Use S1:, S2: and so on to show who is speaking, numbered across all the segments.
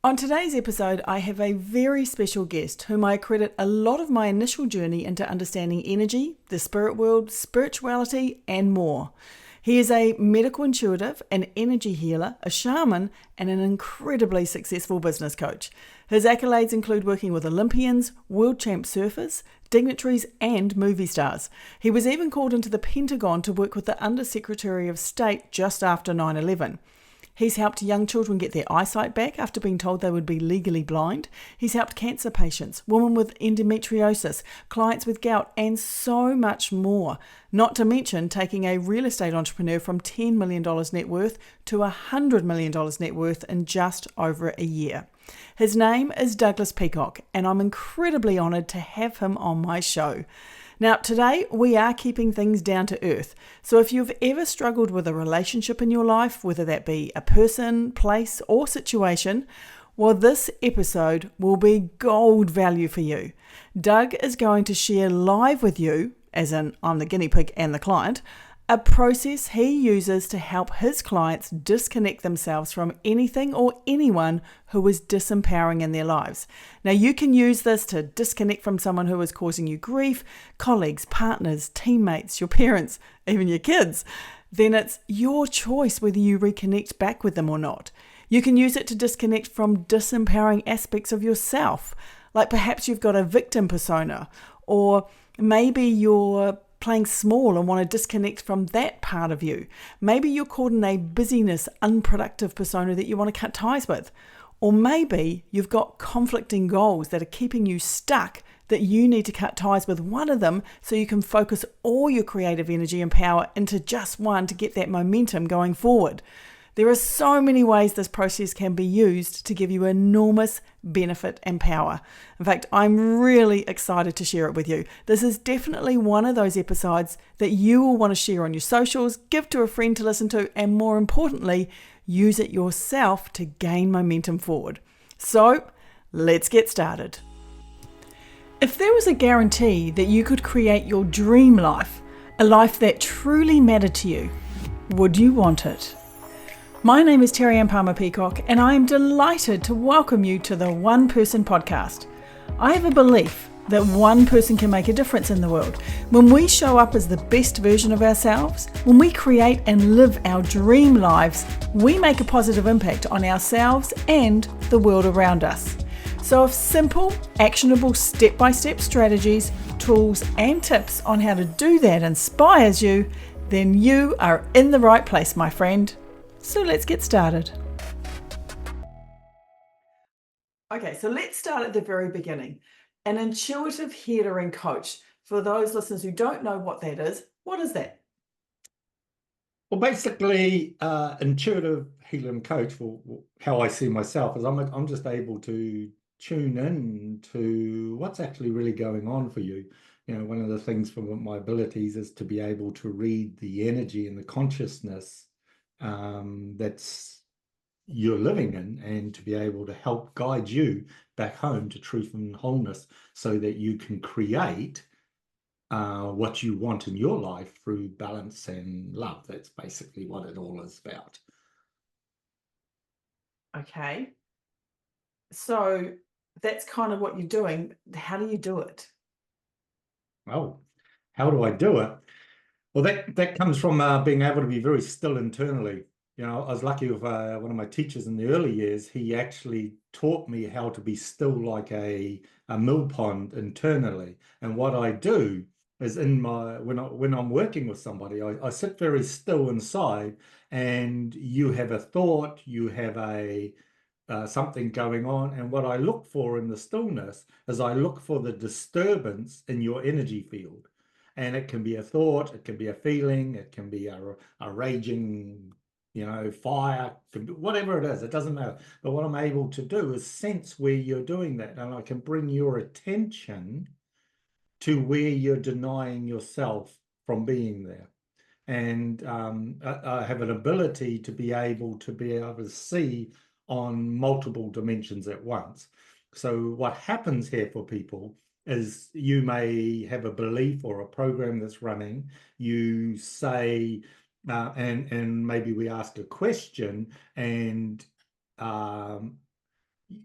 S1: On today's episode, I have a very special guest whom I credit a lot of my initial journey into understanding energy, the spirit world, spirituality, and more. He is a medical intuitive, an energy healer, a shaman, and an incredibly successful business coach. His accolades include working with Olympians, world champ surfers, dignitaries, and movie stars. He was even called into the Pentagon to work with the Under Secretary of State just after 9/11. He's helped young children get their eyesight back after being told they would be legally blind. He's helped cancer patients, women with endometriosis, clients with gout, and so much more. Not to mention taking a real estate entrepreneur from $10 million net worth to $100 million net worth in just over a year. His name is Douglas Peacock, and I'm incredibly honoured to have him on my show. Now, today we are keeping things down to earth. So if you've ever struggled with a relationship in your life, whether that be a person, place, or situation, well, this episode will be gold value for you. Doug is going to share live with you, as in I'm the guinea pig and the client, a process he uses to help his clients disconnect themselves from anything or anyone who is disempowering in their lives. Now, you can use this to disconnect from someone who is causing you grief, colleagues, partners, teammates, your parents, even your kids. Then it's your choice whether you reconnect back with them or not. You can use it to disconnect from disempowering aspects of yourself, like perhaps you've got a victim persona, or maybe you're playing small and want to disconnect from that part of you. Maybe you're caught in a busyness, unproductive persona that you want to cut ties with. Or maybe you've got conflicting goals that are keeping you stuck that you need to cut ties with one of them so you can focus all your creative energy and power into just one to get that momentum going forward. There are so many ways this process can be used to give you enormous benefit and power. In fact, I'm really excited to share it with you. This is definitely one of those episodes that you will want to share on your socials, give to a friend to listen to, and more importantly, use it yourself to gain momentum forward. So, let's get started. If there was a guarantee that you could create your dream life, a life that truly mattered to you, would you want it? My name is Terriane Palmer-Peacock, and I am delighted to welcome you to the One Person Podcast. I have a belief that one person can make a difference in the world. When we show up as the best version of ourselves, when we create and live our dream lives, we make a positive impact on ourselves and the world around us. So if simple, actionable, step-by-step strategies, tools, and tips on how to do that inspires you, then you are in the right place, my friend. So let's get started. Okay, so let's start at the very beginning. An intuitive healer and coach. For those listeners who don't know what that is, what is that?
S2: Well, basically, intuitive healer and coach, how I see myself, is I'm just able to tune in to what's actually really going on for you. You know, one of the things from my abilities is to be able to read the energy and the consciousness that's you're living in, and to be able to help guide you back home to truth and wholeness so that you can create what you want in your life through balance and love. That's basically what it all is about.
S1: Okay. So that's kind of what you're doing. How do you do it?
S2: Well, how do I do it? Well, that comes from being able to be very still internally. You know, I was lucky with one of my teachers in the early years. He actually taught me how to be still like a mill pond internally. And what I do is when I'm working with somebody, I sit very still inside, and you have a thought, you have a something going on. And what I look for in the stillness is I look for the disturbance in your energy field. And it can be a thought, it can be a feeling, it can be a raging, fire, can be whatever it is, it doesn't matter. But what I'm able to do is sense where you're doing that. And I can bring your attention to where you're denying yourself from being there. And I have an ability to be able to see on multiple dimensions at once. So what happens here for people is you may have a belief or a program that's running. You say, and maybe we ask a question, and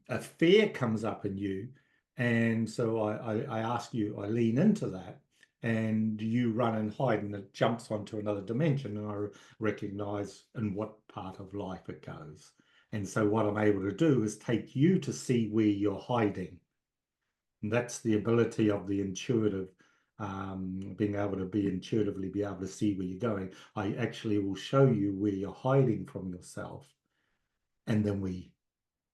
S2: a fear comes up in you, and so I ask you, I lean into that, and you run and hide, and it jumps onto another dimension, and I recognize in what part of life it goes. And so what I'm able to do is take you to see where you're hiding. And that's the ability of the intuitive, being able to be intuitively be able to see where you're going. I actually will show you where you're hiding from yourself, and then we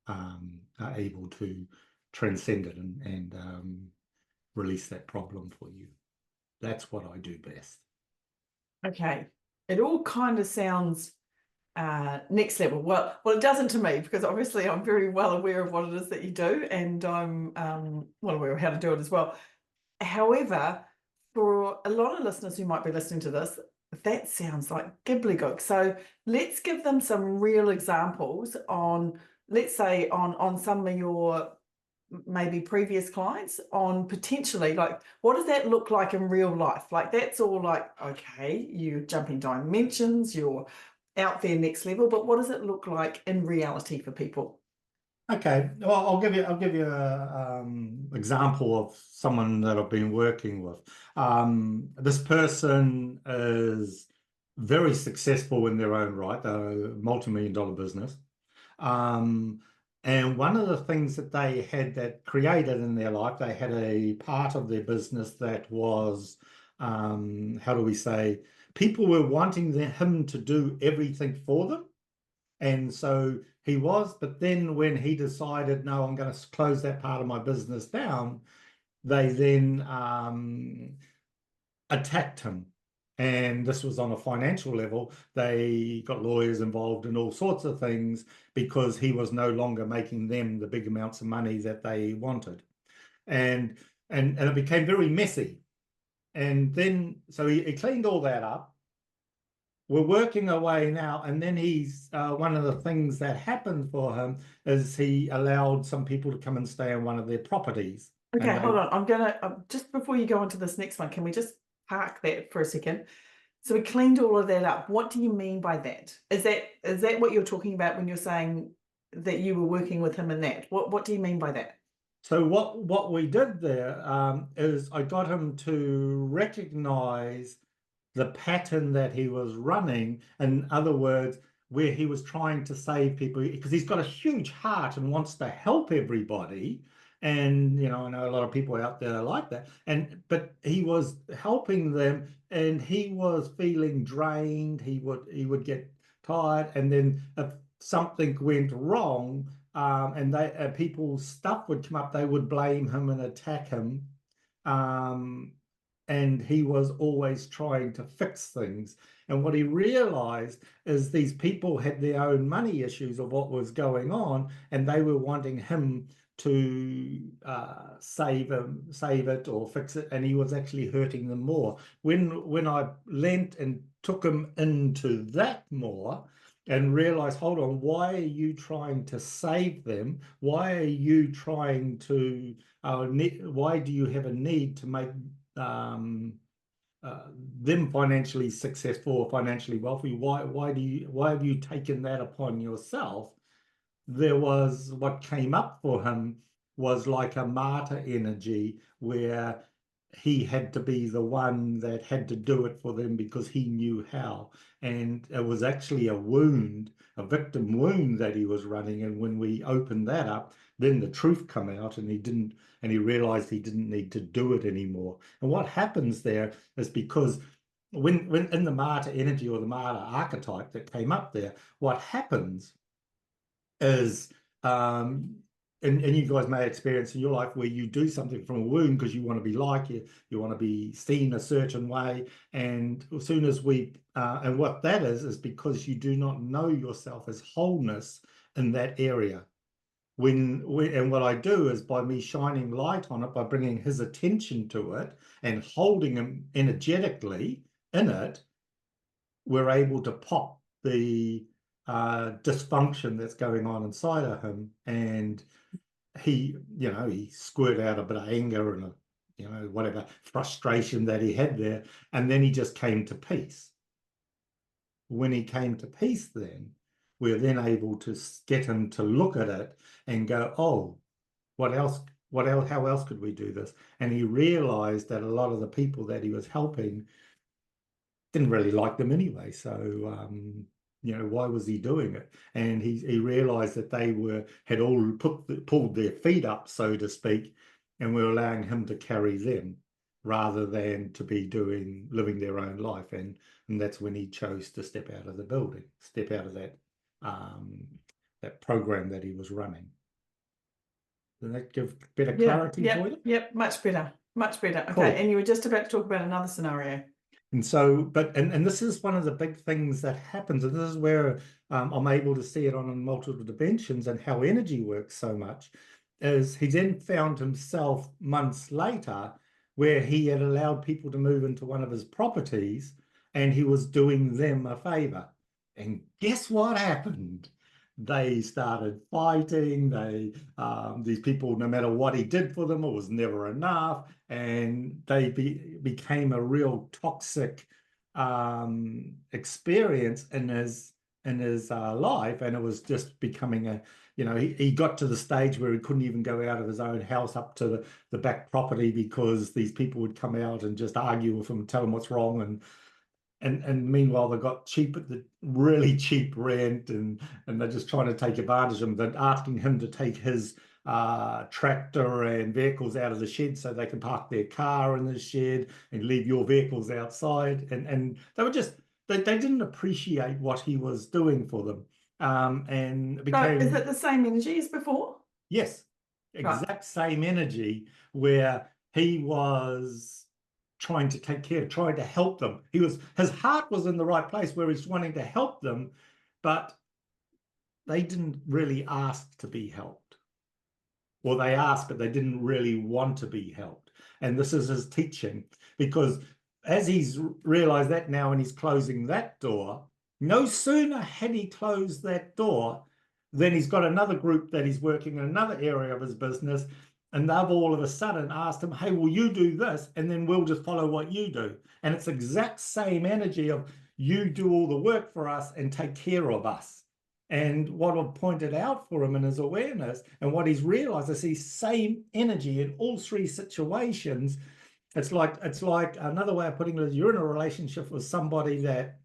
S2: are able to transcend it and release that problem for you. That's what I do best.
S1: Okay. It all kind of sounds next level. Well, it doesn't to me, because obviously I'm very well aware of what it is that you do, and I'm well aware of how to do it as well. However, for a lot of listeners who might be listening to this, that sounds like gobbledygook. So let's give them some real examples on, let's say, on some of your maybe previous clients, on potentially, like, what does that look like in real life? Like, that's all like, okay, you're jumping dimensions, you're out there next level, but what does it look like in reality for people?
S2: Okay, well, I'll give you a example of someone that I've been working with. This person is very successful in their own right. They're a multi-million-dollar business. And one of the things that they had that created in their life, they had a part of their business that was, how do we say, people were wanting him to do everything for them. And so he was, but then when he decided, no, I'm going to close that part of my business down, they then attacked him. And this was on a financial level. They got lawyers involved in all sorts of things because he was no longer making them the big amounts of money that they wanted. And it became very messy. And then, so he cleaned all that up. We're working away now, and then he's one of the things that happened for him is he allowed some people to come and stay on one of their properties.
S1: Okay, hold on. I'm gonna just before you go on to this next one, can we just park that for a second? So we cleaned all of that up. What do you mean by that? Is that what you're talking about when you're saying that you were working with him in that? What do you mean by that?
S2: So what we did there is I got him to recognize the pattern that he was running. In other words, where he was trying to save people, because he's got a huge heart and wants to help everybody. And, you know, I know a lot of people out there like that. But he was helping them, and he was feeling drained. He would get tired. And then if something went wrong, and people's stuff would come up, they would blame him and attack him. And he was always trying to fix things. And what he realized is these people had their own money issues of what was going on, and they were wanting him to save it or fix it, and he was actually hurting them more. When I lent and took him into that more and realized, hold on, why are you trying to save them? Why are you trying to why do you have a need to make them financially successful or financially wealthy? Why have you taken that upon yourself? There was what came up for him was like a martyr energy where he had to be the one that had to do it for them because he knew how. And it was actually a wound, a victim wound that he was running. And when we opened that up, then the truth come out, and he realized he didn't need to do it anymore. And what happens there is because when in the martyr energy or the martyr archetype that came up there, what happens is and you guys may experience in your life where you do something from a wound because you want to be like you want to be seen a certain way, and as soon as and what that is because you do not know yourself as wholeness in that area. And what I do is by me shining light on it, by bringing his attention to it and holding him energetically in it, we're able to pop the dysfunction that's going on inside of him. And he squirted out a bit of anger and whatever frustration that he had there, and then he just came to peace. When he came to peace, then we're then able to get him to look at it and go, oh, what else? What else? How else could we do this? And he realized that a lot of the people that he was helping didn't really like them anyway. So, why was he doing it? And he realized that they had all pulled their feet up, so to speak, and were allowing him to carry them rather than to be living their own life. And that's when he chose to step out of the building, step out of that program that he was running. Does that give better clarity for you?
S1: Yep, much better. Much better. Okay,
S2: Cool.
S1: and you were just about to talk about another scenario.
S2: And so, and this is one of the big things that happens, and this is where I'm able to see it on multiple dimensions and how energy works so much, is he then found himself months later where he had allowed people to move into one of his properties and he was doing them a favor. And guess what happened? They started fighting. These people, no matter what he did for them, it was never enough, and they became a real toxic experience in his life, and it was just becoming he got to the stage where he couldn't even go out of his own house up to the back property because these people would come out and just argue with him, tell him what's wrong, and meanwhile they got really cheap rent, and they're just trying to take advantage of him. They're asking him to take his tractor and vehicles out of the shed so they can park their car in the shed and leave your vehicles outside. And they were just they didn't appreciate what he was doing for them. And it became,
S1: so is it the same energy as before?
S2: Yes, exact same energy where he was trying to take care, trying to help them. His heart was in the right place where he's wanting to help them, but they didn't really ask to be helped. Or they asked, but they didn't really want to be helped. And this is his teaching, because as he's realized that now and he's closing that door, no sooner had he closed that door, then he's got another group that he's working in another area of his business, and they've all of a sudden asked him, hey, will you do this? And then we'll just follow what you do. And it's exact same energy of you do all the work for us and take care of us. And what I've pointed out for him in his awareness and what he's realized is the same energy in all three situations. It's like another way of putting it is you're in a relationship with somebody that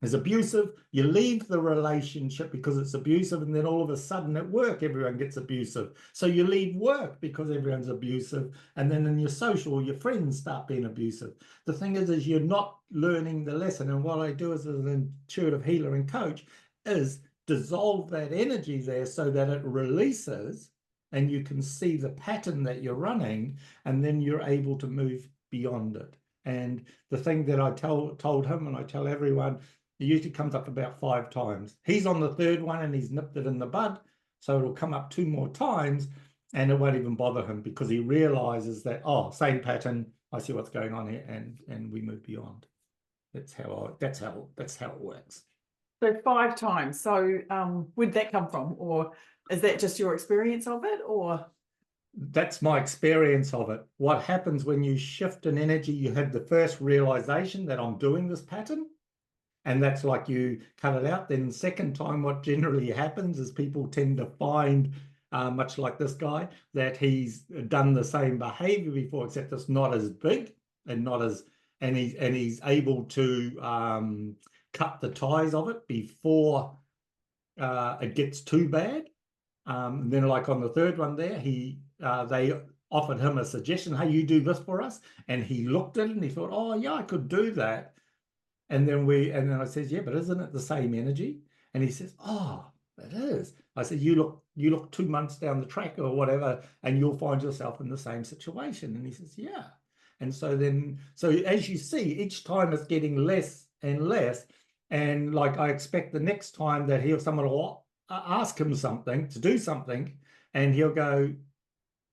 S2: is abusive, you leave the relationship because it's abusive, and then all of a sudden at work everyone gets abusive. So you leave work because everyone's abusive, and then in your social, your friends start being abusive. The thing is you're not learning the lesson. And what I do as an intuitive healer and coach is dissolve that energy there so that it releases and you can see the pattern that you're running, and then you're able to move beyond it. And the thing that I told him, and I tell everyone, it usually comes up about 5 times. He's on the 3rd one and he's nipped it in the bud. So it'll come up 2 more times and it won't even bother him because he realizes that, oh, same pattern. I see what's going on here, and we move beyond. That's how it works.
S1: So 5 times. So where'd that come from? Or is that just your experience of it? Or
S2: that's my experience of it. What happens when you shift an energy, you have the first realization that I'm doing this pattern. And that's like you cut it out. Then the second time, what generally happens is people tend to find, much like this guy, that he's done the same behavior before, except it's not as big and he's able to cut the ties of it before it gets too bad. Then, like on the 3rd one there, they offered him a suggestion, hey, you do this for us. And he looked at it and he thought, oh yeah, I could do that. And then I says, yeah, but isn't it the same energy? And he says, oh, it is. I said, you look 2 months down the track or whatever, and you'll find yourself in the same situation. And he says, yeah. And so as you see, each time it's getting less and less. And like I expect the next time that someone will ask him something to do something, and he'll go,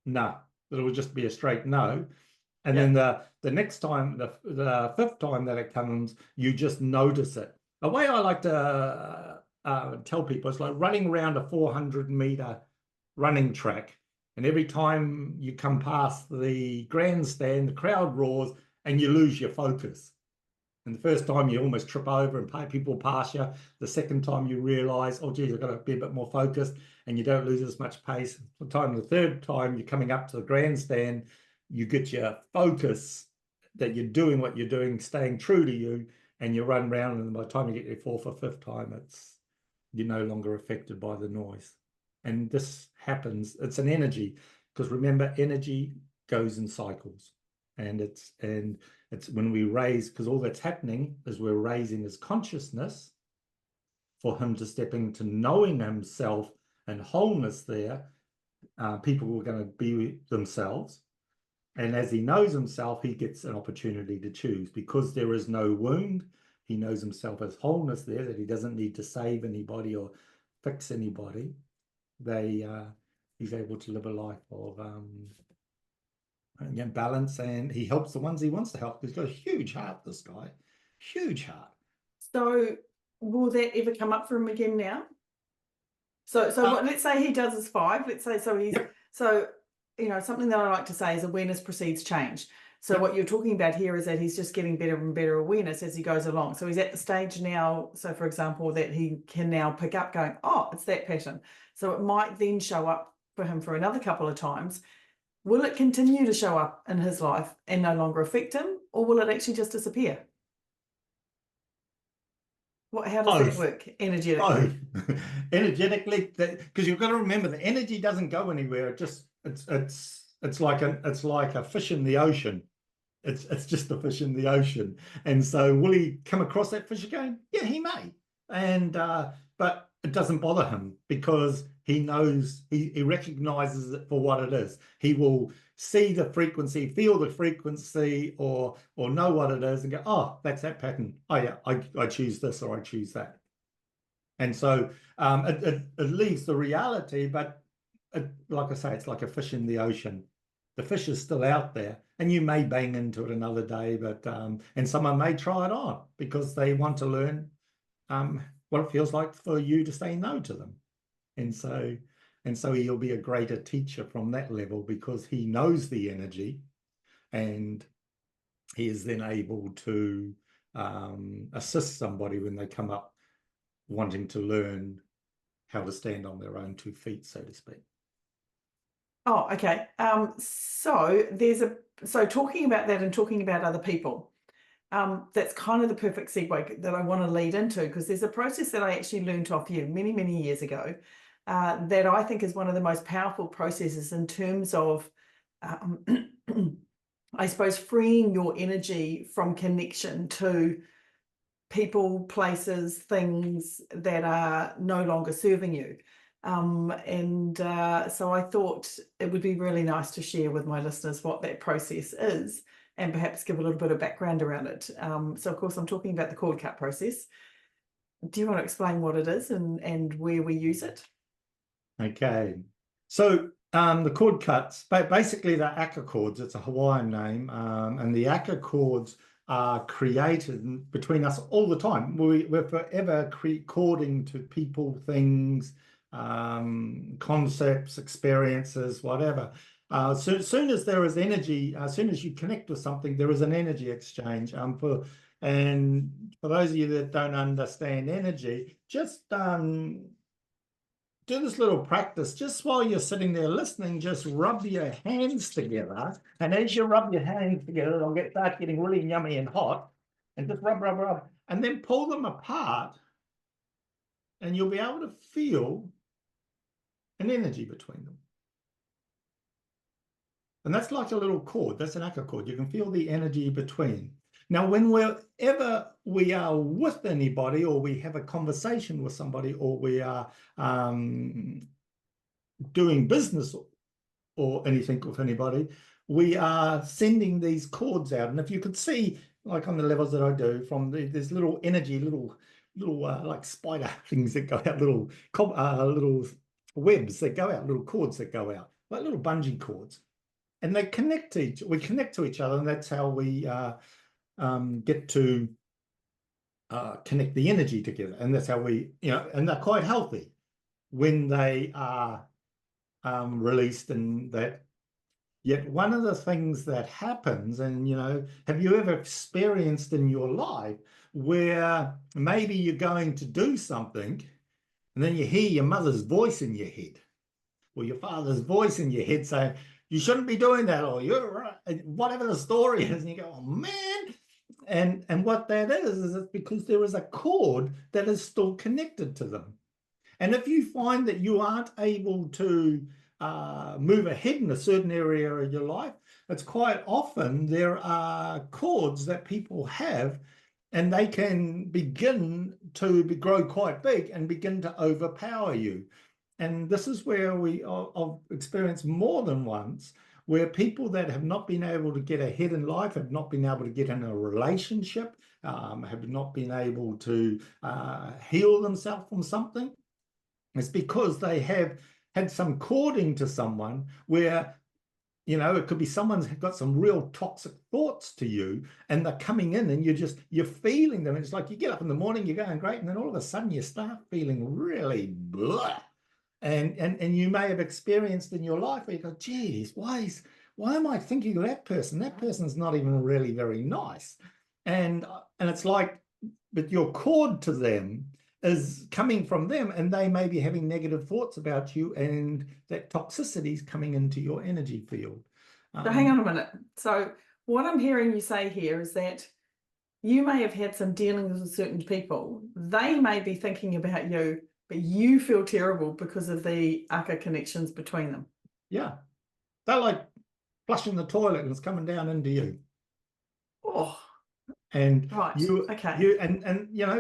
S2: no, it'll just be a straight no. And then the next time, the 5th time that it comes, you just notice it. The way I like to tell people, it's like running around a 400-meter running track. And every time you come past the grandstand, the crowd roars and you lose your focus. And the first time you almost trip over and people pass you. The second time you realize, oh, geez, I've got to be a bit more focused, and you don't lose as much pace. The third time you're coming up to the grandstand, you get your focus that you're doing what you're doing, staying true to you, and you run round. And by the time you get your fourth or fifth time, you're no longer affected by the noise. And this happens, it's an energy, because remember, energy goes in cycles. And it's when we raise, because all that's happening is we're raising his consciousness for him to step into knowing himself and wholeness there. People are going to be themselves. And as he knows himself, he gets an opportunity to choose, because there is no wound. He knows himself as wholeness there, that he doesn't need to save anybody or fix anybody. He's able to live a life of balance, and he helps the ones he wants to help. He's got a huge heart, this guy. Huge heart.
S1: So will that ever come up for him again now? So what, let's say he does his 5. Let's say something that I like to say is awareness precedes change. So what you're talking about here is that he's just getting better and better awareness as he goes along. So he's at the stage now, so for example, that he can now pick up going, oh, it's that pattern. So it might then show up for him for another couple of times. Will it continue to show up in his life and no longer affect him, or will it actually just disappear? How does that work energetically?
S2: Energetically, because you've got to remember, the energy doesn't go anywhere. It's like a fish in the ocean. It's just a fish in the ocean. And so will he come across that fish again? Yeah, he may. And but it doesn't bother him, because he knows, he recognizes it for what it is. He will see the frequency, feel the frequency, or know what it is and go, oh, that's that pattern. Oh yeah, I choose this, or I choose that. And so it leaves the reality, but like I say, it's like a fish in the ocean. The fish is still out there, and you may bang into it another day, but and someone may try it on because they want to learn what it feels like for you to say no to them. And so he'll be a greater teacher from that level, because he knows the energy, and he is then able to assist somebody when they come up wanting to learn how to stand on their own 2 feet, so to speak.
S1: Oh, okay. So talking about that and talking about other people, that's kind of the perfect segue that I want to lead into, because there's a process that I actually learned off you many, many years ago that I think is one of the most powerful processes in terms of, I suppose, freeing your energy from connection to people, places, things that are no longer serving you. So I thought it would be really nice to share with my listeners what that process is, and perhaps give a little bit of background around it. So of course I'm talking about the chord cut process. Do you want to explain what it is and where we use it?
S2: Okay. So the chord cuts, basically they're aka chords. It's a Hawaiian name. And the aka chords are created between us all the time. We're forever chording to people, things, concepts, experiences, whatever. So soon as there is energy, as soon as you connect with something, there is an energy exchange. For those of you that don't understand energy, just do this little practice. Just while you're sitting there listening, just rub your hands together. And as you rub your hands together, they'll start getting really yummy and hot. And just rub, rub, rub. And then pull them apart. And you'll be able to feel an energy between them. And that's like a little chord. That's an aka chord. You can feel the energy between. Now, whenever we are with anybody, or we have a conversation with somebody, or we are doing business or anything with anybody, we are sending these chords out. And if you could see, like on the levels that I do, from there's little energy, little like spider things that go out, little webs that go out, little cords that go out, like little bungee cords. And we connect to each other, and that's how we get to connect the energy together. And that's how we, and they're quite healthy when they are released, and that Yet one of the things that happens, and have you ever experienced in your life where maybe you're going to do something and then you hear your mother's voice in your head or your father's voice in your head saying, you shouldn't be doing that, or you're right, whatever the story is, and you go, oh man. And what that is it's because there is a cord that is still connected to them. And if you find that you aren't able to move ahead in a certain area of your life, it's quite often there are cords that people have, and they can begin to grow quite big and begin to overpower you. And this is where I've experienced more than once, where people that have not been able to get ahead in life, have not been able to get in a relationship, have not been able to heal themselves from something, it's because they have had some cording to someone where, it could be someone's got some real toxic thoughts to you, and they're coming in and you're feeling them. And it's like you get up in the morning, you're going great, and then all of a sudden you start feeling really blah. And you may have experienced in your life where you go, geez, why am I thinking of that person? That person's not even really very nice. And it's like, but your cord to them is coming from them, and they may be having negative thoughts about you, and that toxicity is coming into your energy field.
S1: So hang on a minute. So what I'm hearing you say here is that you may have had some dealings with certain people. They may be thinking about you, but you feel terrible because of the aka connections between them.
S2: Yeah. They're like flushing the toilet and it's coming down into you.
S1: Oh,
S2: and
S1: right. Okay.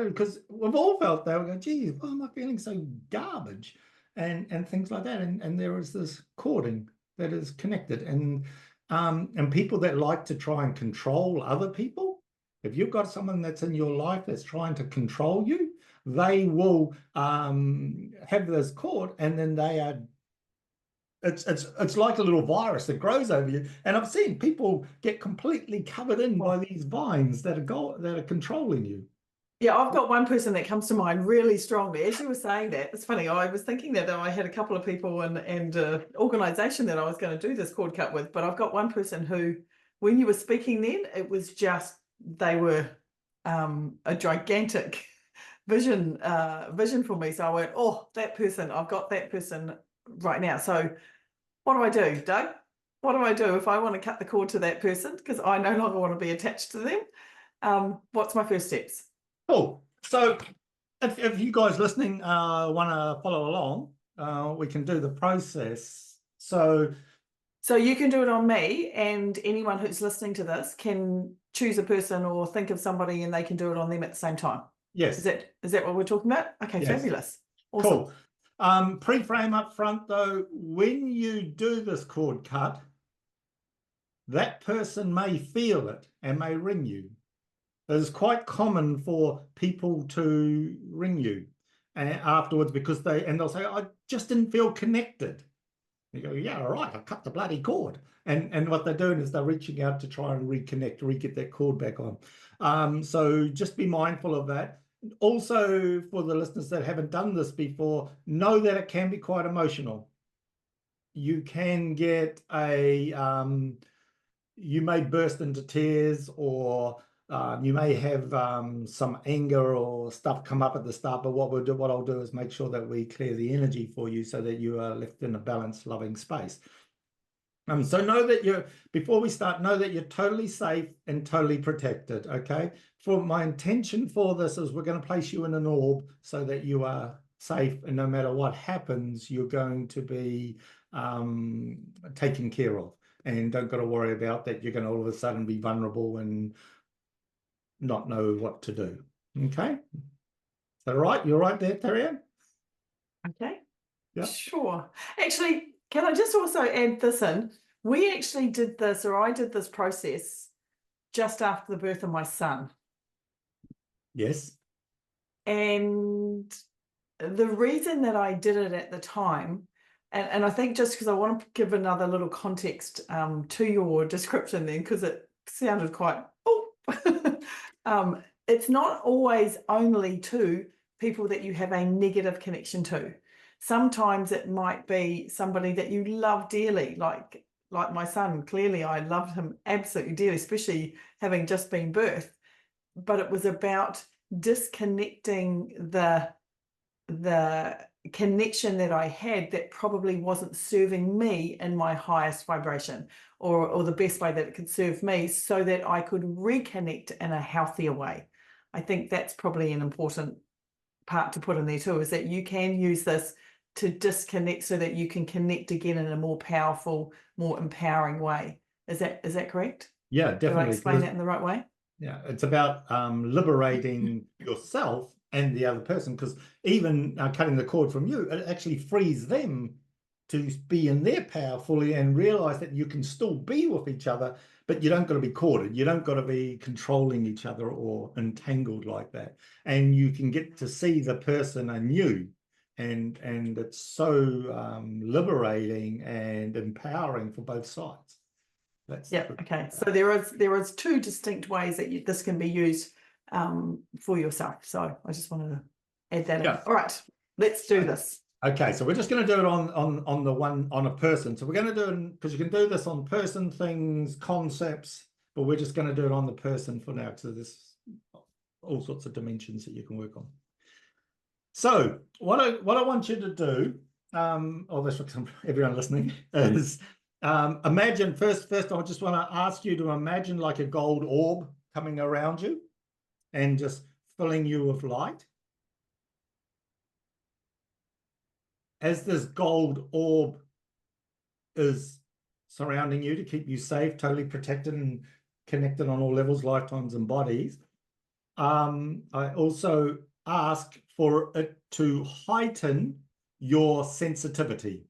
S2: Because we've all felt that. We go, geez, why am I feeling so garbage? And things like that. And there is this cording that is connected. And people that like to try and control other people, if you've got someone that's in your life that's trying to control you, they will have this cord, and then they are it's like a little virus that grows over you. And I've seen people get completely covered in by these vines that are controlling you.
S1: Yeah, I've got one person that comes to mind really strongly. As you were saying that, it's funny, I was thinking that I had a couple of people and organisation that I was going to do this cord cut with, but I've got one person who, when you were speaking then, it was just, they were a gigantic vision for me. So I went, oh, that person, I've got that person right now. So what do, Doug? What do I do if I want to cut the cord to that person because I no longer want to be attached to them? What's my first steps?
S2: Cool. So if you guys listening want to follow along, we can do the process. So
S1: you can do it on me, and anyone who's listening to this can choose a person or think of somebody and they can do it on them at the same time.
S2: Yes.
S1: Is that what we're talking about? Okay, yes. Fabulous. Awesome.
S2: Cool. Pre-frame up front though, when you do this cord cut, that person may feel it and may ring you. It's quite common for people to ring you afterwards because they'll say, I just didn't feel connected. You go, yeah, all right, I cut the bloody cord. And what they're doing is they're reaching out to try and reconnect, re-get that cord back on. So just be mindful of that. Also, for the listeners that haven't done this before, know that it can be quite emotional. You can get you may burst into tears, or you may have some anger or stuff come up at the start, but what I'll do is make sure that we clear the energy for you so that you are left in a balanced, loving space. So know that before we start, know that you're totally safe and totally protected, okay? For my intention for this is we're going to place you in an orb so that you are safe, and no matter what happens, you're going to be taken care of. And don't got to worry about that you're going to all of a sudden be vulnerable and not know what to do. Okay? Is that right? You're right there, Terriane?
S1: Okay.
S2: Yeah.
S1: Sure. Actually, can I just also add this in? We actually did this, or I did this process just after the birth of my son.
S2: Yes.
S1: And the reason that I did it at the time, and I think just because I want to give another little context to your description then, because it sounded quite, it's not always only to people that you have a negative connection to. Sometimes it might be somebody that you love dearly, like like my son, clearly I loved him absolutely dearly, especially having just been birthed. But it was about disconnecting the connection that I had that probably wasn't serving me in my highest vibration, or the best way that it could serve me, so that I could reconnect in a healthier way. I think that's probably an important part to put in there too, is that you can use this to disconnect so that you can connect again in a more powerful, more empowering way. Is that correct?
S2: Yeah,
S1: Did I
S2: definitely.
S1: explain that in the right way?
S2: Yeah, it's about liberating yourself and the other person, because even cutting the cord from you, it actually frees them to be in their power fully and realize that you can still be with each other, but you don't got to be corded. You don't got to be controlling each other or entangled like that. And you can get to see the person anew. And it's so liberating and empowering for both sides.
S1: Yeah. Okay. So there is two distinct ways that this can be used for yourself. So I just wanted to add that in. All right, let's do this.
S2: Okay, so we're just going to do it on a person. So we're going to do it because you can do this on person, things, concepts, but we're just going to do it on the person for now, because there's all sorts of dimensions that you can work on. So what I want you to do, this everyone listening, is imagine first I just want to ask you to imagine like a gold orb coming around you and just filling you with light. As this gold orb is surrounding you to keep you safe, totally protected and connected on all levels, lifetimes and bodies, I also ask for it to heighten your sensitivity.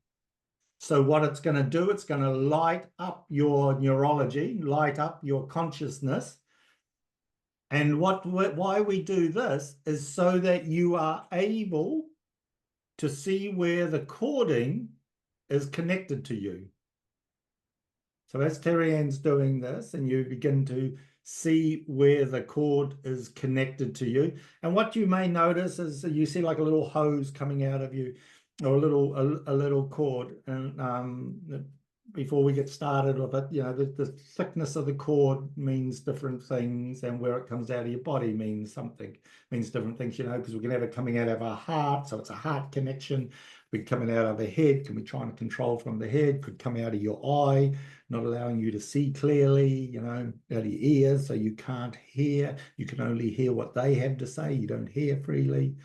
S2: So what it's going to do, it's going to light up your neurology, light up your consciousness. And why we do this is so that you are able to see where the cording is connected to you. So as Terriane's doing this, and you begin to see where the cord is connected to you, and what you may notice is you see like a little hose coming out of you, or a little cord. And before we get started with it, you know, the thickness of the cord means different things, and where it comes out of your body means different things, you know, because we can have it coming out of our heart, so it's a heart connection. Could coming out of the head, can be trying to control from the head, could come out of your eye, not allowing you to see clearly, you know, out of your ears, so you can't hear. You can only hear what they have to say. You don't hear freely.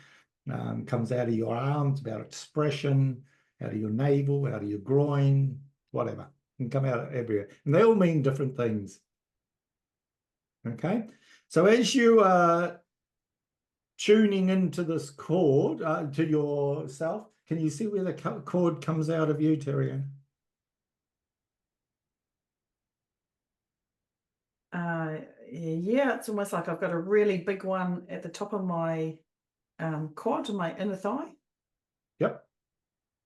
S2: Comes out of your arms, about expression, out of your navel, out of your groin, whatever. Can come out everywhere. And they all mean different things. Okay? So as you are tuning into this cord, to yourself, can you see where the cord comes out of you, Terriane?
S1: Yeah, it's almost like I've got a really big one at the top of my quad, my inner thigh.
S2: Yep.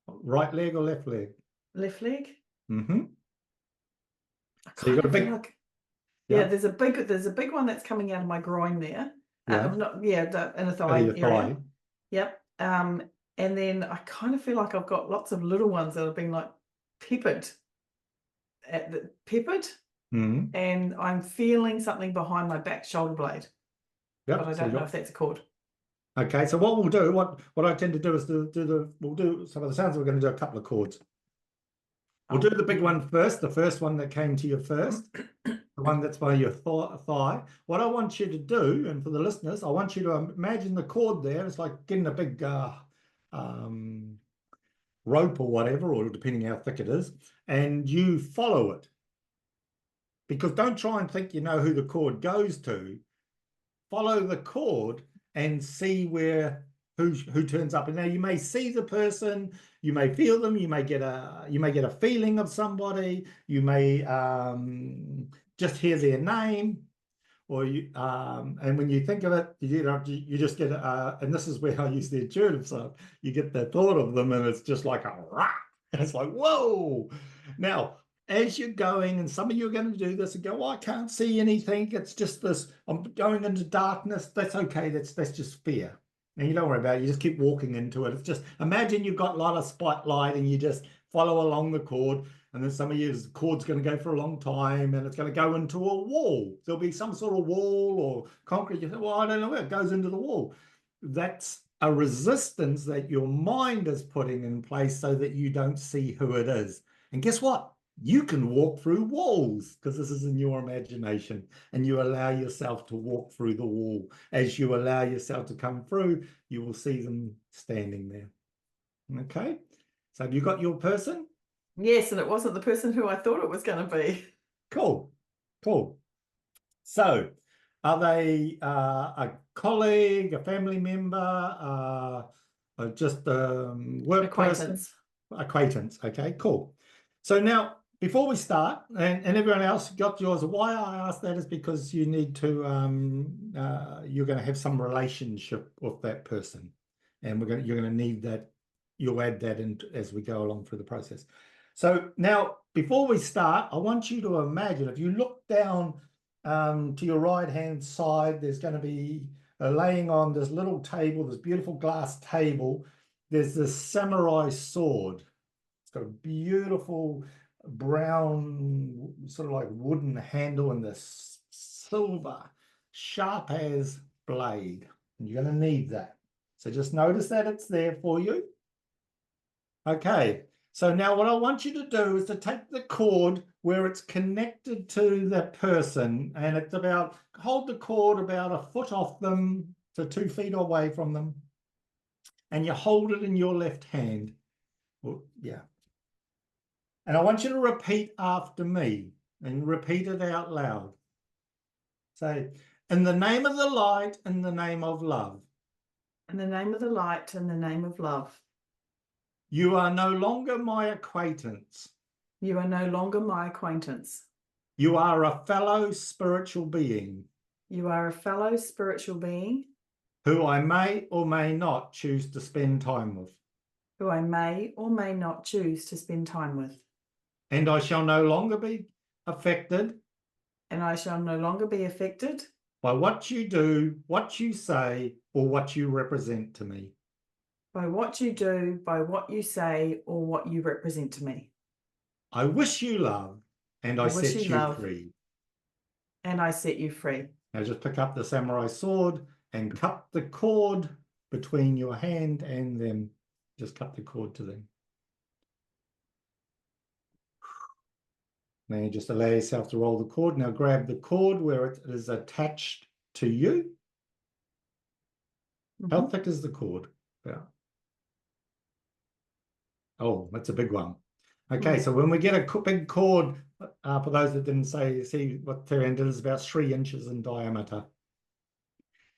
S2: Right leg or left leg?
S1: Left leg.
S2: Mm-hmm. So you've got a big...
S1: Yeah, there's a big one that's coming out of my groin there. The inner thigh area. Yep. And then I kind of feel like I've got lots of little ones that have been like peppered. Mm-hmm. And I'm feeling something behind my back shoulder blade. Yep. But I don't know if that's a cord.
S2: Okay, so what we'll do, what I tend to do is we'll do some of the sounds. We're going to do a couple of chords. We'll do the big one first, the first one that came to you first, the one that's by your thigh. What I want you to do, and for the listeners, I want you to imagine the cord there. It's like getting a big rope or whatever, or depending how thick it is, and you follow it. Because don't try and think you know who the cord goes to. Follow the cord and see who turns up. And now you may see the person, you may feel them, you may get a feeling of somebody, you may just hear their name, or you and when you think of it, you just get and this is where I use the intuitive side. You get the thought of them, and it's just like a rah, and it's like whoa. Now, as you're going, and some of you are going to do this and go, oh, I can't see anything. It's just this. I'm going into darkness. That's okay. That's just fear. And you don't worry about it. You just keep walking into it. It's just imagine you've got a lot of spotlight and you just follow along the cord. And then some of you, the cord's going to go for a long time and it's going to go into a wall. There'll be some sort of wall or concrete. You think, well, I don't know where it goes into the wall. That's a resistance that your mind is putting in place so that you don't see who it is. And guess what? You can walk through walls because this is in your imagination, and you allow yourself to walk through the wall. As you allow yourself to come through, you will see them standing there. Okay, so have you got your person?
S1: Yes, and it wasn't the person who I thought it was going to be.
S2: Cool, cool. So are they a colleague, a family member, just a work person? Acquaintance. Okay, cool. So now, before we start, and everyone else got yours, why I asked that is because you need to, you're going to have some relationship with that person, and you're going to need that. You'll add that in as we go along through the process. So now, before we start, I want you to imagine, if you look down to your right-hand side, there's going to be laying on this little table, this beautiful glass table, there's this samurai sword. It's got a beautiful brown, sort of like wooden handle and this silver, sharp as blade. And you're going to need that. So just notice that it's there for you. Okay, so now what I want you to do is to take the cord where it's connected to that person, and it's about, hold the cord about a foot off them to 2 feet away from them, and you hold it in your left hand. Well, yeah. And I want you to repeat after me and repeat it out loud. Say, in the name of the light, in the name of love.
S1: In the name of the light, in the name of love.
S2: You are no longer my acquaintance.
S1: You are no longer my acquaintance.
S2: You are a fellow spiritual being.
S1: You are a fellow spiritual being.
S2: Who I may or may not choose to spend time with.
S1: Who I may or may not choose to spend time with.
S2: And I shall no longer be affected.
S1: And I shall no longer be affected.
S2: By what you do, what you say, or what you represent to me.
S1: By what you do, by what you say, or what you represent to me.
S2: I wish you love, and I set you free.
S1: And I set you free.
S2: Now just pick up the samurai sword and cut the cord between your hand and them. Just cut the cord to them. Now you just allow yourself to roll the cord. Now grab the cord where it is attached to you. How thick is the cord? Yeah. Oh, that's a big one. Okay, so when we get a big cord, for those that didn't see what Terriane did, is about 3 inches in diameter.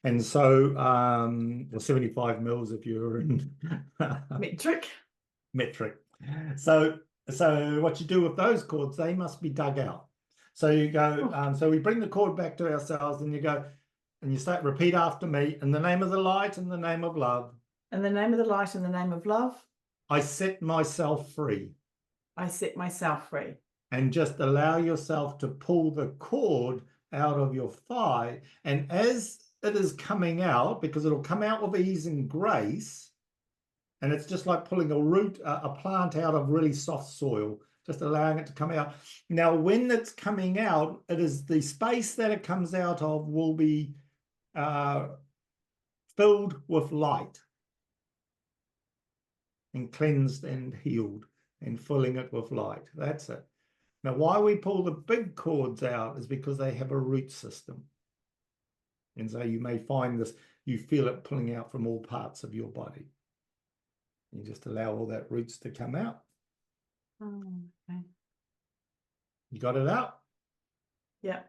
S2: And so, well, 75 mils if you're in
S1: metric.
S2: So what you do with those cords, they must be dug out. So you go, so we bring the cord back to ourselves and you go, and you start, repeat after me, in the name of the light, in the name of love.
S1: In the name of the light, in the name of love.
S2: I set myself free.
S1: I set myself free.
S2: And just allow yourself to pull the cord out of your thigh. And as it is coming out, because it'll come out with ease and grace, and it's just like pulling a plant out of really soft soil, just allowing it to come out. Now, when it's coming out, it is the space that it comes out of will be filled with light and cleansed and healed and filling it with light. That's it. Now, why we pull the big cords out is because they have a root system. And so you may find this, you feel it pulling out from all parts of your body. You just allow all that roots to come out.
S1: Okay.
S2: You got it out?
S1: Yeah.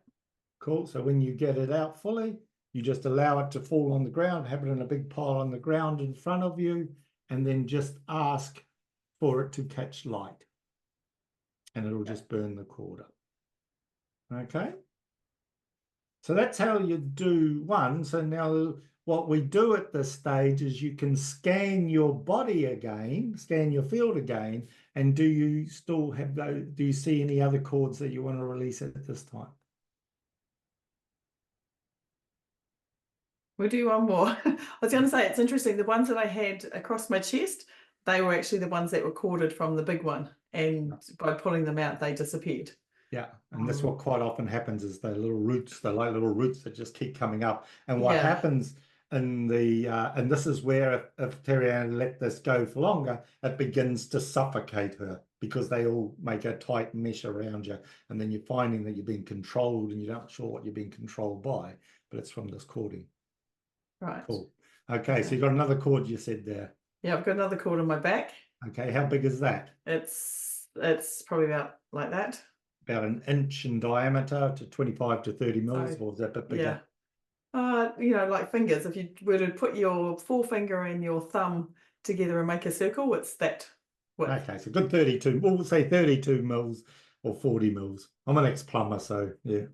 S2: Cool. So when you get it out fully, you just allow it to fall on the ground, have it in a big pile on the ground in front of you, and then just ask for it to catch light. And it'll just burn the cord up. Okay? So that's how you do one. So now what we do at this stage is you can scan your body again, scan your field again, and do you still have those, do you see any other cords that you want to release at this time?
S1: We'll do one more. I was going to say, it's interesting. The ones that I had across my chest, they were actually the ones that were corded from the big one, and by pulling them out, they disappeared.
S2: Yeah, and that's what quite often happens is they're little roots, they're like little roots that just keep coming up. And what happens in the and this is where if Terriane let this go for longer, it begins to suffocate her because they all make a tight mesh around you, and then you're finding that you're being controlled and you're not sure what you're being controlled by, but it's from this cording.
S1: Right.
S2: Cool. Okay, so you've got another cord you said there.
S1: Yeah, I've got another cord on my back.
S2: Okay, how big is that?
S1: It's probably about like that.
S2: About an inch in diameter to 25 to 30 mils, or is that a bit bigger?
S1: Yeah. Like fingers. If you were to put your forefinger and your thumb together and make a circle, it's that width.
S2: Okay, so good 32. We'll say 32 mils or 40 mils. I'm an ex-plumber, so yeah.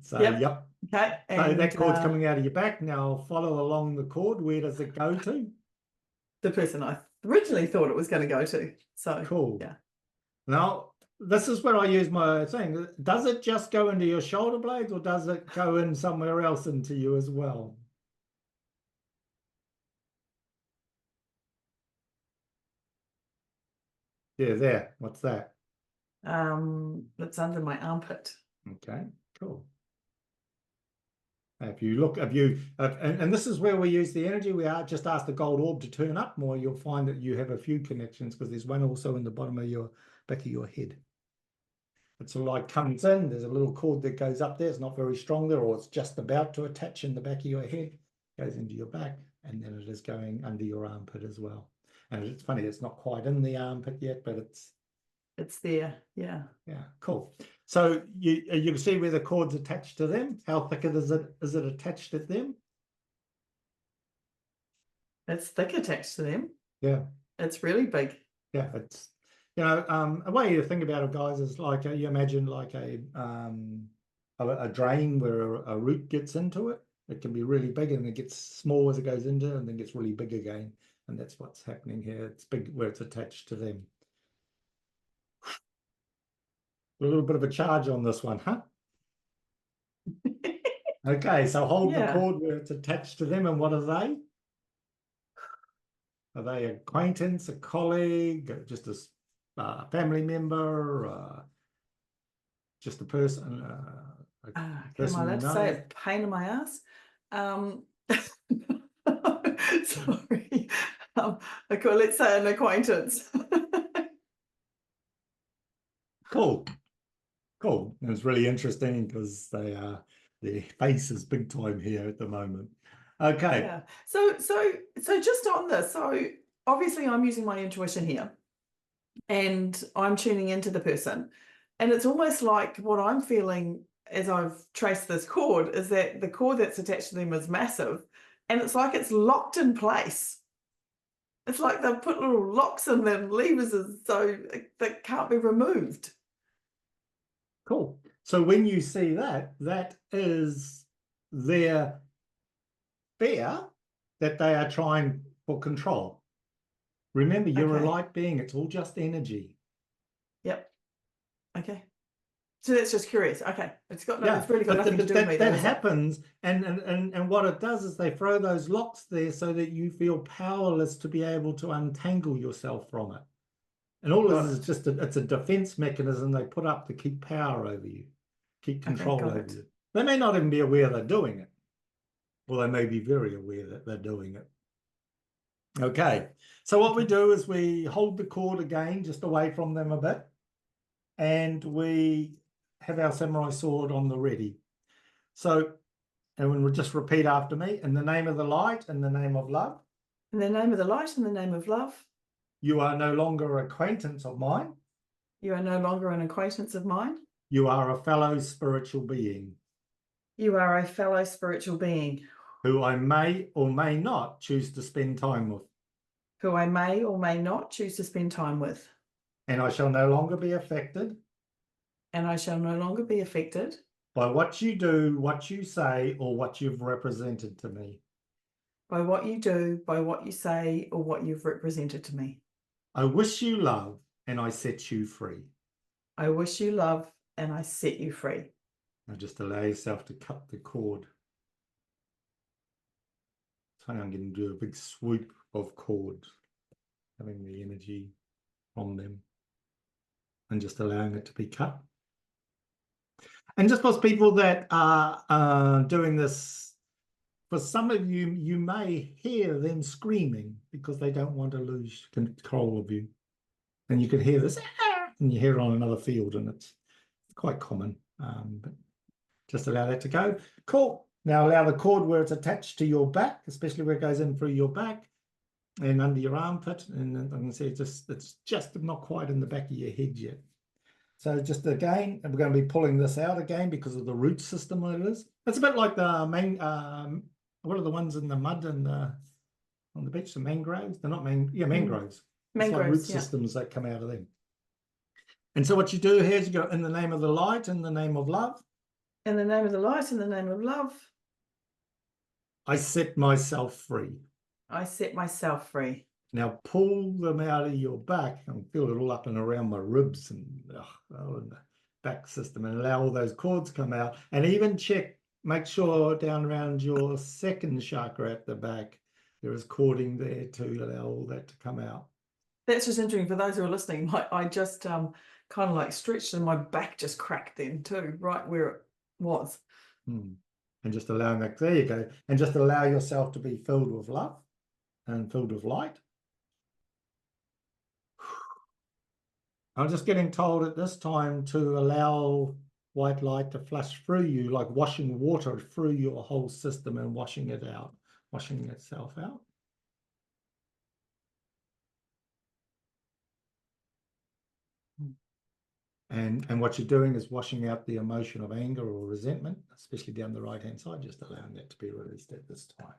S2: So yep.
S1: Okay.
S2: So that cord's coming out of your back. Now follow along the cord. Where does it go to?
S1: The person I originally thought it was going to go to. So
S2: cool.
S1: Yeah.
S2: Now, this is where I use my thing. Does it just go into your shoulder blades, or does it go in somewhere else into you as well? Yeah, there. What's that?
S1: It's under my armpit.
S2: Okay, cool. If you look, and this is where we use the energy. We are just ask the gold orb to turn up more. You'll find that you have a few connections because there's one also in the bottom of your back of your head. It's like comes in. There's a little cord that goes up there. It's not very strong there, or it's just about to attach in the back of your head. Goes into your back, and then it is going under your armpit as well. And it's funny, it's not quite in the armpit yet, but
S1: it's there. Yeah.
S2: Yeah, cool. So you can see where the cord's attached to them. How thick is it attached to them?
S1: It's thick attached to them.
S2: Yeah.
S1: It's really big.
S2: Yeah, it's a way to think about it, guys, is like you imagine like a drain where a root gets into it. It can be really big and it gets small as it goes into it and then gets really big again. And that's what's happening here. It's big where it's attached to them. A little bit of a charge on this one, huh? Okay, so hold the cord where it's attached to them, and what are they? Are they an acquaintance, a colleague, just a family member, just a person?
S1: Am I allowed to say a pain in my ass? Sorry. Let's say an acquaintance.
S2: Cool. Cool. And it's really interesting because their face is big time here at the moment. Okay.
S1: Yeah. So just on this, so obviously I'm using my intuition here and I'm tuning into the person. And it's almost like what I'm feeling as I've traced this cord is that the cord that's attached to them is massive and it's like it's locked in place. It's like they've put little locks in them, levers, so that can't be removed.
S2: Cool. So when you see that, that is their fear that they are trying for control. Remember, you're a light being. It's all just energy.
S1: Yep. Okay. So that's just curious. Okay. It's really got nothing to do with me.
S2: That happens. And what it does is they throw those locks there so that you feel powerless to be able to untangle yourself from it. And all this is just it's a defense mechanism they put up to keep power over you, keep control over you. They may not even be aware they're doing it. Well, they may be very aware that they're doing it. Okay. So what we do is we hold the cord again, just away from them a bit. And we have our samurai sword on the ready. So, and we'll just repeat after me. In the name of the light, in the name of love.
S1: In the name of the light, in the name of love.
S2: You are no longer an acquaintance of mine.
S1: You are no longer an acquaintance of mine.
S2: You are a fellow spiritual being.
S1: You are a fellow spiritual being.
S2: Who I may or may not choose to spend time with.
S1: Who I may or may not choose to spend time with.
S2: And I shall no longer be affected.
S1: And I shall no longer be affected.
S2: By what you do, what you say, or what you've represented to me.
S1: By what you do, by what you say, or what you've represented to me.
S2: I wish you love, and I set you free.
S1: I wish you love, and I set you free.
S2: Now just allow yourself to cut the cord. So I'm going to do a big swoop of chords, having the energy from them and just allowing it to be cut. And just for people that are doing this, for some of you, you may hear them screaming because they don't want to lose control of you. And you can hear this, and you hear it on another field, and it's quite common. But just allow that to go. Cool. Now allow the cord where it's attached to your back, especially where it goes in through your back and under your armpit. And I can see it's just not quite in the back of your head yet. So just again, we're going to be pulling this out again because of the root system that it is. It's a bit like the what are the ones in the mud and on the beach, the mangroves? They're not mangroves. It's like root systems that come out of them. And so what you do here is you go in the name of the light, in the name of love.
S1: In the name of the light, in the name of love.
S2: I set myself free.
S1: I set myself free.
S2: Now pull them out of your back and feel it all up and around my ribs and the back system, and allow all those cords come out. And even check, make sure down around your second chakra at the back, there is cording there to allow all that to come out.
S1: That's just interesting for those who are listening. I just kind of like stretched and my back just cracked then too, right where it was.
S2: And just allowing that, there you go. And just allow yourself to be filled with love and filled with light. I'm just getting told at this time to allow white light to flush through you, like washing water through your whole system and washing it out, washing itself out. And what you're doing is washing out the emotion of anger or resentment, especially down the right-hand side, just allowing that to be released at this time.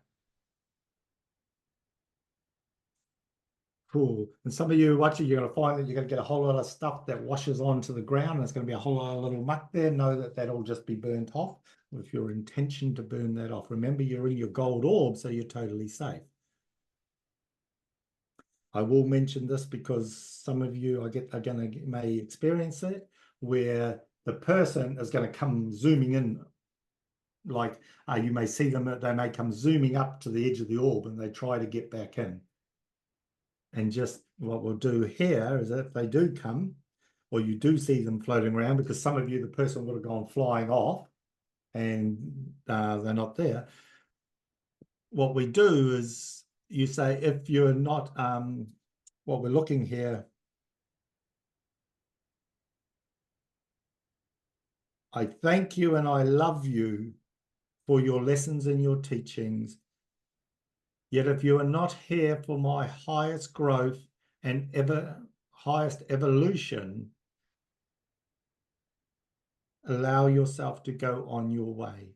S2: Cool. And some of you watching, you're going to find that you're going to get a whole lot of stuff that washes onto the ground. And there's going to be a whole lot of little muck there. Know that that'll just be burnt off with your intention to burn that off. Remember, you're in your gold orb, so you're totally safe. I will mention this because some of you may experience it, where the person is going to come zooming in, like you may see them, they may come zooming up to the edge of the orb and they try to get back in. And just what we'll do here is that if they do come, or you do see them floating around, because some of you, the person would have gone flying off and they're not there. What we do is you say, if you're not, what we're looking here, I thank you and I love you for your lessons and your teachings. Yet if you are not here for my highest growth and highest evolution, allow yourself to go on your way.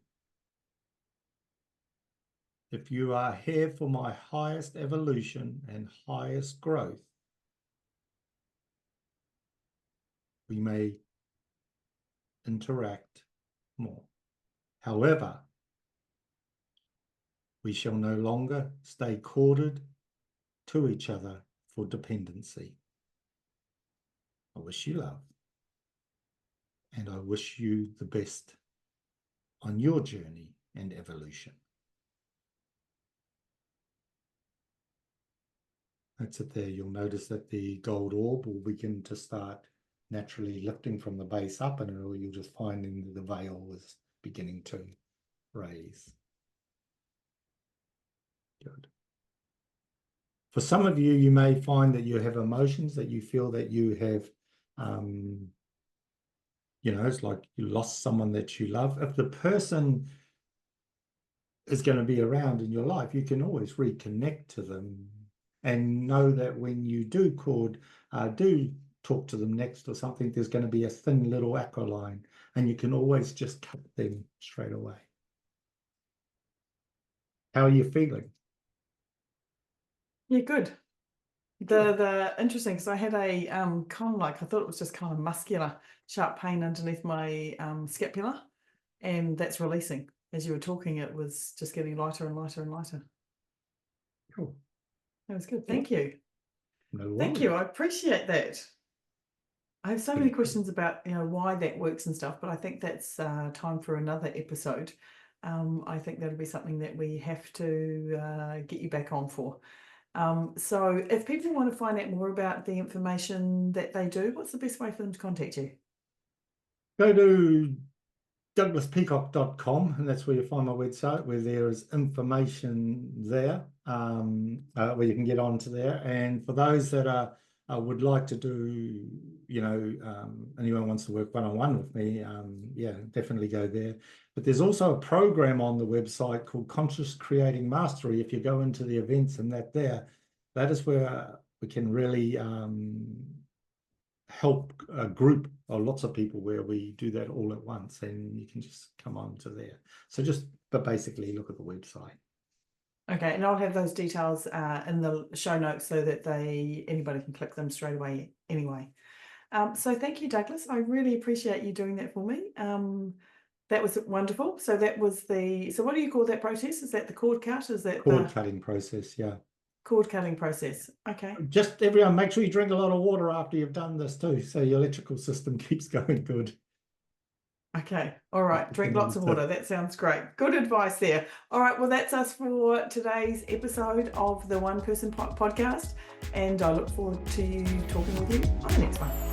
S2: If you are here for my highest evolution and highest growth, we may interact more. However, we shall no longer stay corded to each other for dependency. I wish you love, and I wish you the best on your journey and evolution. That's it there. You'll notice that the gold orb will begin to start naturally lifting from the base up, and you'll just find the veil is beginning to raise. Good. For some of you, you may find that you have emotions that you feel that you have, it's like you lost someone that you love. If the person is going to be around in your life, you can always reconnect to them and know that when you do talk to them next or something, there's going to be a thin little acroline, and you can always just cut them straight away. How are you feeling?
S1: Yeah, good. The interesting, because I had a kind of like, I thought it was just kind of muscular, sharp pain underneath my scapula, and that's releasing. As you were talking, it was just getting lighter and lighter and lighter.
S2: Cool.
S1: That was good. Thank you.
S2: No worries.
S1: Thank you. I appreciate that. I have so many questions about why that works and stuff, but I think that's time for another episode. I think that'll be something that we have to get you back on for. So if people want to find out more about the information that they do, what's the best way for them to contact you?
S2: Go to douglaspeacock.com, and that's where you find my website, where there is information there, where you can get onto there. And for those that would like to do, anyone wants to work one-on-one with me, yeah, definitely go there. But there's also a program on the website called Conscious Creating Mastery. If you go into the events and that is where we can really help a group of lots of people, where we do that all at once, and you can just come on to there. So but basically look at the website.
S1: Okay, and I'll have those details in the show notes so that anybody can click them straight away anyway. So thank you, Douglas. I really appreciate you doing that for me. That was wonderful. So so what do you call that process? Is that the cord cut? Is that
S2: cord cutting process? Yeah.
S1: Cord cutting process. Okay.
S2: Just everyone, make sure you drink a lot of water after you've done this too, so your electrical system keeps going good.
S1: Okay. All right. Drink lots of water. That sounds great. Good advice there. All right. Well, that's us for today's episode of the One Person Podcast. And I look forward to talking with you on the next one.